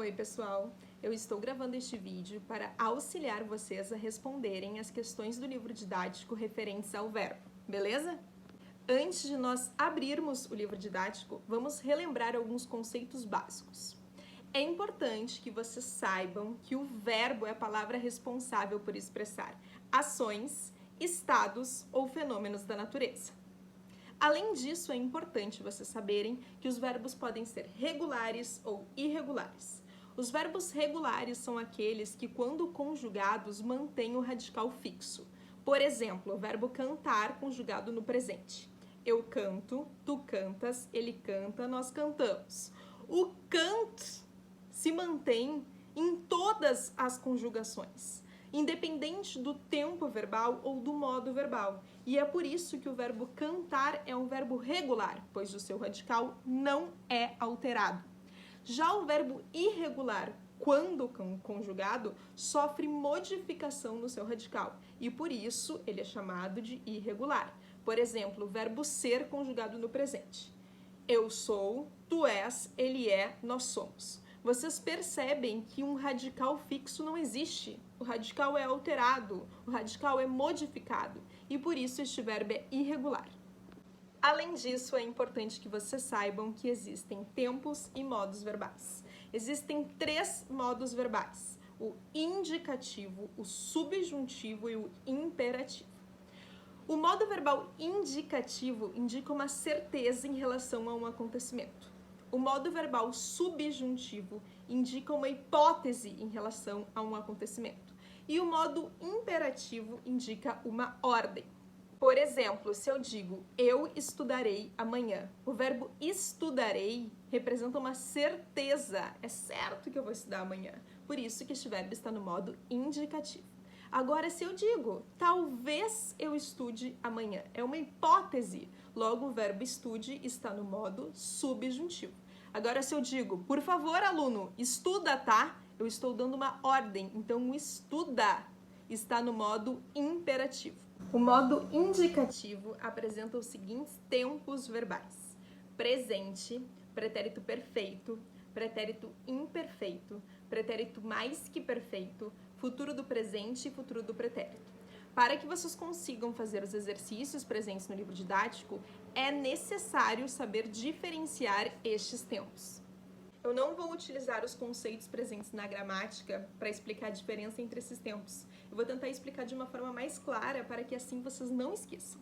Oi, pessoal! Eu estou gravando este vídeo para auxiliar vocês a responderem as questões do livro didático referentes ao verbo, beleza? Antes de nós abrirmos o livro didático, vamos relembrar alguns conceitos básicos. É importante que vocês saibam que o verbo é a palavra responsável por expressar ações, estados ou fenômenos da natureza. Além disso, é importante vocês saberem que os verbos podem ser regulares ou irregulares. Os verbos regulares são aqueles que, quando conjugados, mantêm o radical fixo. Por exemplo, o verbo cantar conjugado no presente. Eu canto, tu cantas, ele canta, nós cantamos. O canto se mantém em todas as conjugações, independente do tempo verbal ou do modo verbal. E é por isso que o verbo cantar é um verbo regular, pois o seu radical não é alterado. Já o verbo irregular, quando conjugado, sofre modificação no seu radical e por isso ele é chamado de irregular. Por exemplo, o verbo ser conjugado no presente. Eu sou, tu és, ele é, nós somos. Vocês percebem que um radical fixo não existe. O radical é alterado, o radical é modificado e por isso este verbo é irregular. Além disso, é importante que vocês saibam que existem tempos e modos verbais. Existem 3 modos verbais: o indicativo, o subjuntivo e o imperativo. O modo verbal indicativo indica uma certeza em relação a um acontecimento. O modo verbal subjuntivo indica uma hipótese em relação a um acontecimento. E o modo imperativo indica uma ordem. Por exemplo, se eu digo, eu estudarei amanhã, o verbo estudarei representa uma certeza, é certo que eu vou estudar amanhã. Por isso que este verbo está no modo indicativo. Agora, se eu digo, talvez eu estude amanhã, é uma hipótese, logo o verbo estude está no modo subjuntivo. Agora, se eu digo, por favor, aluno, estuda, tá? Eu estou dando uma ordem, então o estuda está no modo imperativo. O modo indicativo apresenta os seguintes tempos verbais: presente, pretérito perfeito, pretérito imperfeito, pretérito mais que perfeito, futuro do presente e futuro do pretérito. Para que vocês consigam fazer os exercícios presentes no livro didático, é necessário saber diferenciar estes tempos. Eu não vou utilizar os conceitos presentes na gramática para explicar a diferença entre esses tempos. Eu vou tentar explicar de uma forma mais clara para que assim vocês não esqueçam.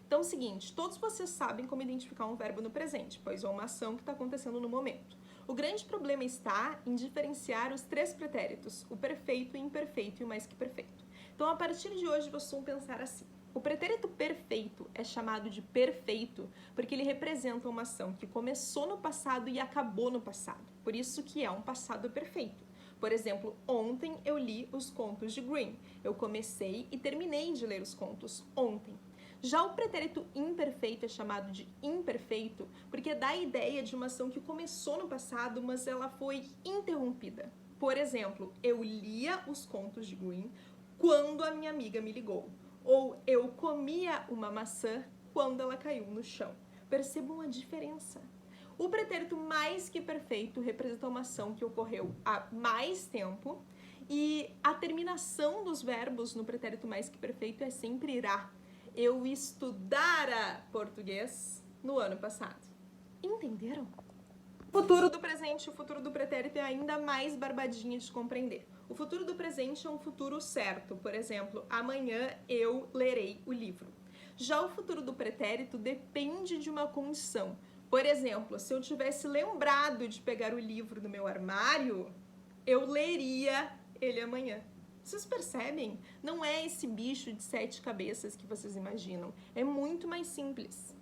Então é o seguinte, todos vocês sabem como identificar um verbo no presente, pois é uma ação que está acontecendo no momento. O grande problema está em diferenciar os 3 pretéritos, o perfeito, o imperfeito e o mais que perfeito. Então a partir de hoje vocês vão pensar assim: o pretérito perfeito é chamado de perfeito porque ele representa uma ação que começou no passado e acabou no passado. Por isso que é um passado perfeito. Por exemplo, ontem eu li os contos de Grimm. Eu comecei e terminei de ler os contos ontem. Já o pretérito imperfeito é chamado de imperfeito porque dá a ideia de uma ação que começou no passado, mas ela foi interrompida. Por exemplo, eu lia os contos de Grimm quando a minha amiga me ligou. Ou eu comia uma maçã quando ela caiu no chão. Percebam a diferença. O pretérito mais que perfeito representa uma ação que ocorreu há mais tempo e a terminação dos verbos no pretérito mais que perfeito é sempre irá. Eu estudara português no ano passado. Entenderam? O futuro do presente e o futuro do pretérito é ainda mais barbadinho de compreender. O futuro do presente é um futuro certo. Por exemplo, amanhã eu lerei o livro. Já o futuro do pretérito depende de uma condição. Por exemplo, se eu tivesse lembrado de pegar o livro no meu armário, eu leria ele amanhã. Vocês percebem? Não é esse bicho de 7 cabeças que vocês imaginam. É muito mais simples.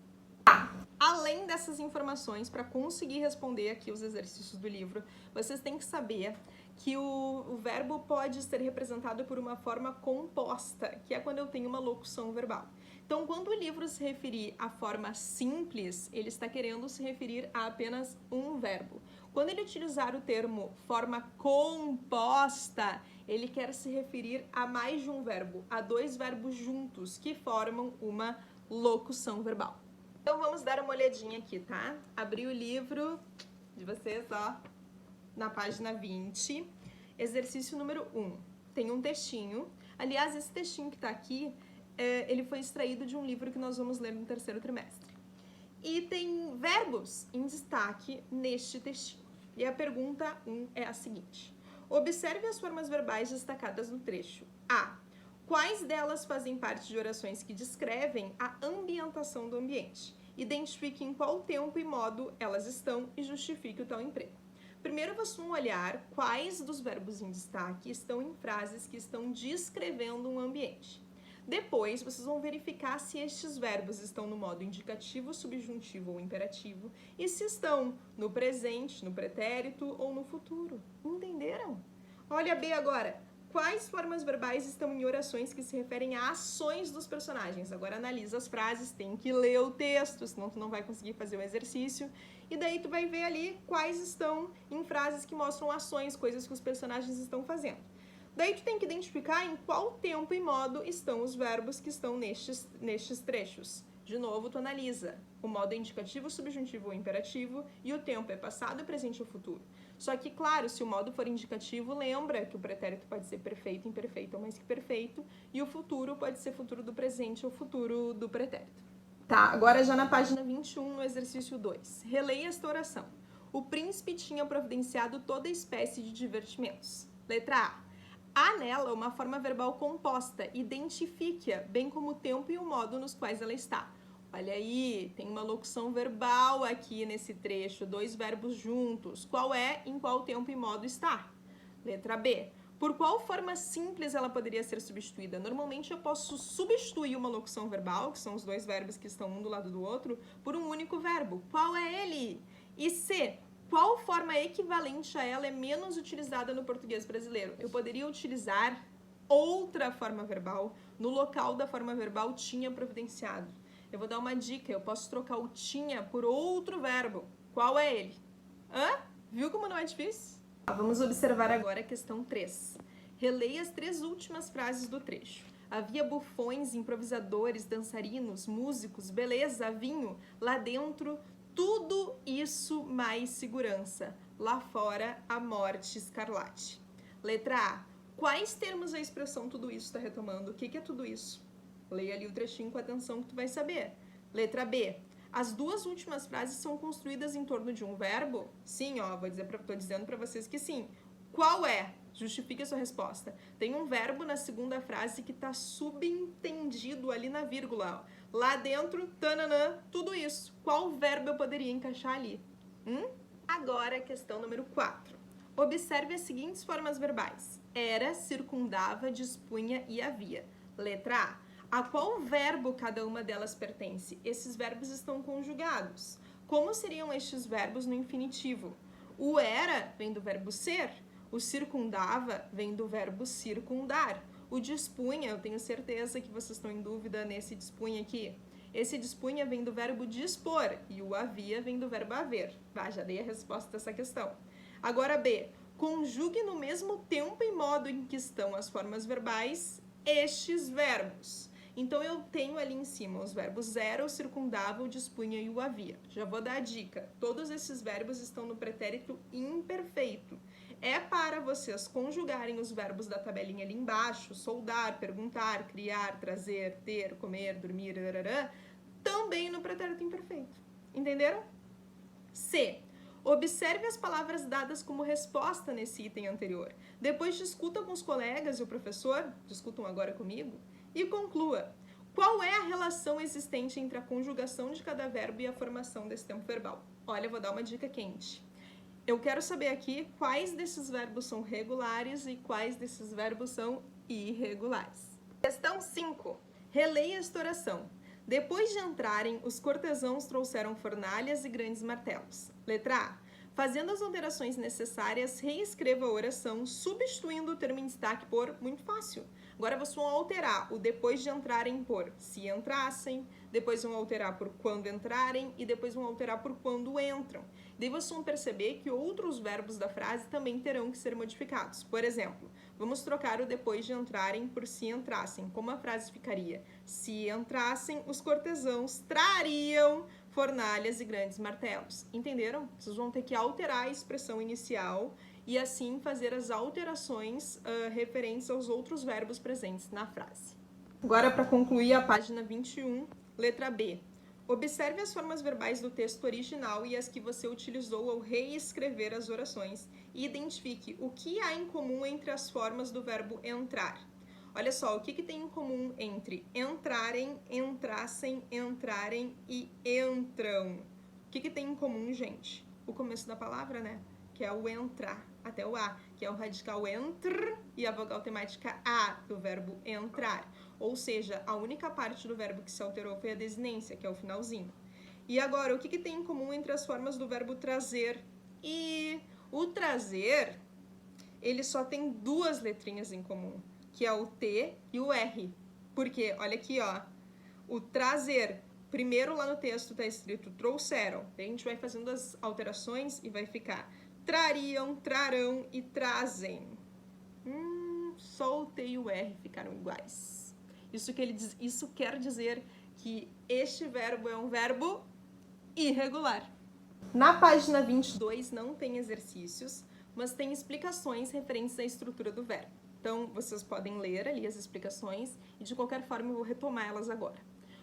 Além dessas informações, para conseguir responder aqui os exercícios do livro, vocês têm que saber que o verbo pode ser representado por uma forma composta, que é quando eu tenho uma locução verbal. Então, quando o livro se referir à forma simples, ele está querendo se referir a apenas um verbo. Quando ele utilizar o termo forma composta, ele quer se referir a mais de um verbo, a 2 verbos juntos, que formam uma locução verbal. Então vamos dar uma olhadinha aqui, tá? Abri o livro de vocês, ó, na página 20, exercício número 1. Tem um textinho. Aliás, esse textinho que está aqui, ele foi extraído de um livro que nós vamos ler no terceiro trimestre. E tem verbos em destaque neste textinho. E a pergunta 1 é a seguinte. Observe as formas verbais destacadas no trecho. A. Quais delas fazem parte de orações que descrevem a ambientação do ambiente? Identifique em qual tempo e modo elas estão e justifique o tal emprego. Primeiro, vocês vão olhar quais dos verbos em destaque estão em frases que estão descrevendo um ambiente. Depois, vocês vão verificar se estes verbos estão no modo indicativo, subjuntivo ou imperativo e se estão no presente, no pretérito ou no futuro. Entenderam? Olha B agora. Quais formas verbais estão em orações que se referem a ações dos personagens? Agora analisa as frases, tem que ler o texto, senão tu não vai conseguir fazer o exercício. E daí tu vai ver ali quais estão em frases que mostram ações, coisas que os personagens estão fazendo. Daí tu tem que identificar em qual tempo e modo estão os verbos que estão nestes trechos. De novo, tu analisa. O modo é indicativo, subjuntivo ou imperativo e o tempo é passado, presente ou futuro. Só que, claro, se o modo for indicativo, lembra que o pretérito pode ser perfeito, imperfeito ou mais que perfeito e o futuro pode ser futuro do presente ou futuro do pretérito. Tá, agora já na página 21, no exercício 2. Releia esta oração. O príncipe tinha providenciado toda espécie de divertimentos. Letra A. Há nela uma forma verbal composta, identifique-a, bem como o tempo e o modo nos quais ela está. Olha aí, tem uma locução verbal aqui nesse trecho, dois verbos juntos. Qual é, em qual tempo e modo está? Letra B. Por qual forma simples ela poderia ser substituída? Normalmente eu posso substituir uma locução verbal, que são os dois verbos que estão um do lado do outro, por um único verbo. Qual é ele? E C. Qual forma equivalente a ela é menos utilizada no português brasileiro? Eu poderia utilizar outra forma verbal no local da forma verbal tinha providenciado. Eu vou dar uma dica, eu posso trocar o tinha por outro verbo. Qual é ele? Viu como não é difícil? Vamos observar agora a questão 3. Releia as 3 últimas frases do trecho. Havia bufões, improvisadores, dançarinos, músicos, beleza, vinho, lá dentro, tudo isso mais segurança. Lá fora, a morte escarlate. Letra A. Quais termos a expressão tudo isso está retomando? O que é tudo isso? Leia ali o trechinho com atenção que tu vai saber. Letra B. As 2 últimas frases são construídas em torno de um verbo? Sim, ó, tô dizendo para vocês que sim. Qual é? Justifique a sua resposta. Tem um verbo na segunda frase que está subentendido ali na vírgula. Ó. Lá dentro, tananã, tudo isso. Qual verbo eu poderia encaixar ali? Agora, a questão número 4. Observe as seguintes formas verbais. Era, circundava, dispunha e havia. Letra A. A qual verbo cada uma delas pertence? Esses verbos estão conjugados. Como seriam estes verbos no infinitivo? O era vem do verbo ser, o circundava vem do verbo circundar. O dispunha, eu tenho certeza que vocês estão em dúvida nesse dispunha aqui. Esse dispunha vem do verbo dispor e o havia vem do verbo haver. Já dei a resposta dessa questão. Agora B. Conjugue no mesmo tempo e modo em que estão as formas verbais estes verbos. Então, eu tenho ali em cima os verbos era, o circundava, o dispunha e o havia. Já vou dar a dica. Todos esses verbos estão no pretérito imperfeito. É para vocês conjugarem os verbos da tabelinha ali embaixo, soldar, perguntar, criar, trazer, ter, comer, dormir, também no pretérito imperfeito. Entenderam? C. Observe as palavras dadas como resposta nesse item anterior. Depois discuta com os colegas e o professor, discutam agora comigo, e conclua. Qual é a relação existente entre a conjugação de cada verbo e a formação desse tempo verbal? Olha, eu vou dar uma dica quente. Eu quero saber aqui quais desses verbos são regulares e quais desses verbos são irregulares. Questão 5. Releia esta oração. Depois de entrarem, os cortesãos trouxeram fornalhas e grandes martelos. Letra A. Fazendo as alterações necessárias, reescreva a oração, substituindo o termo em destaque por muito fácil. Agora vocês vão alterar o depois de entrarem por se entrassem, depois vão alterar por quando entrarem e depois vão alterar por quando entram. Daí vocês vão perceber que outros verbos da frase também terão que ser modificados. Por exemplo, vamos trocar o depois de entrarem por se entrassem. Como a frase ficaria? Se entrassem, os cortesãos trariam fornalhas e grandes martelos. Entenderam? Vocês vão ter que alterar a expressão inicial e assim fazer as alterações referentes aos outros verbos presentes na frase. Agora, para concluir a página 21, letra B. Observe as formas verbais do texto original e as que você utilizou ao reescrever as orações e identifique o que há em comum entre as formas do verbo entrar. Olha só, o que tem em comum entre entrarem, entrassem, entrarem e entram? O que tem em comum, gente? O começo da palavra, né? Que é o entrar, até o A, que é o radical entr e a vogal temática A do verbo entrar. Ou seja, a única parte do verbo que se alterou foi a desinência, que é o finalzinho. E agora, o que tem em comum entre as formas do verbo trazer? E o trazer, ele só tem duas letrinhas em comum, que é o T e o R. Porque, olha aqui, ó, o trazer, primeiro lá no texto está escrito trouxeram. Daí a gente vai fazendo as alterações e vai ficar trariam, trarão e trazem. Só o T e o R ficaram iguais. Isso quer dizer que este verbo é um verbo irregular. Na página 22 não tem exercícios, mas tem explicações referentes à estrutura do verbo. Então, vocês podem ler ali as explicações e, de qualquer forma, eu vou retomar elas agora.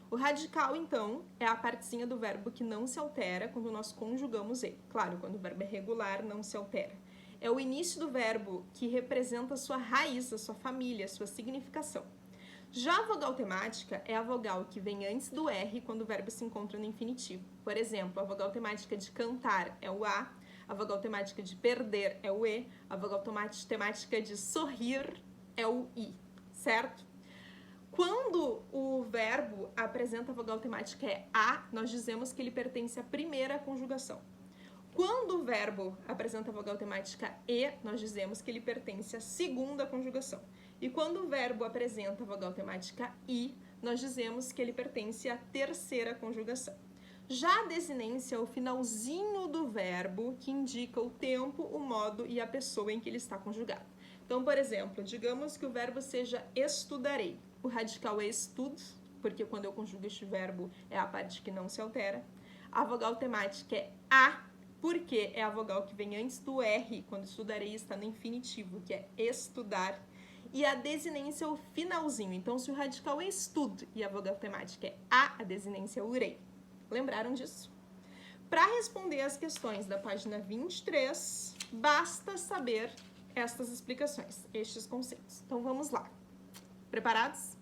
O radical, então, é a partezinha do verbo que não se altera quando nós conjugamos ele. Claro, quando o verbo é regular, não se altera. É o início do verbo que representa a sua raiz, a sua família, a sua significação. Já a vogal temática é a vogal que vem antes do R quando o verbo se encontra no infinitivo. Por exemplo, a vogal temática de cantar é o A, a vogal temática de perder é o E, a vogal temática de sorrir é o I, certo? Quando o verbo apresenta a vogal temática é A, nós dizemos que ele pertence à primeira conjugação. Quando o verbo apresenta a vogal temática E, nós dizemos que ele pertence à segunda conjugação. E quando o verbo apresenta a vogal temática I, nós dizemos que ele pertence à terceira conjugação. Já a desinência é o finalzinho do verbo que indica o tempo, o modo e a pessoa em que ele está conjugado. Então, por exemplo, digamos que o verbo seja estudarei. O radical é estud, porque quando eu conjugo este verbo é a parte que não se altera. A vogal temática é A, porque é a vogal que vem antes do R, quando estudarei está no infinitivo, que é estudar. E a desinência é o finalzinho. Então, se o radical é estud e a vogal temática é a desinência é urei. Lembraram disso? Para responder as questões da página 23, basta saber estas explicações, estes conceitos. Então, vamos lá. Preparados?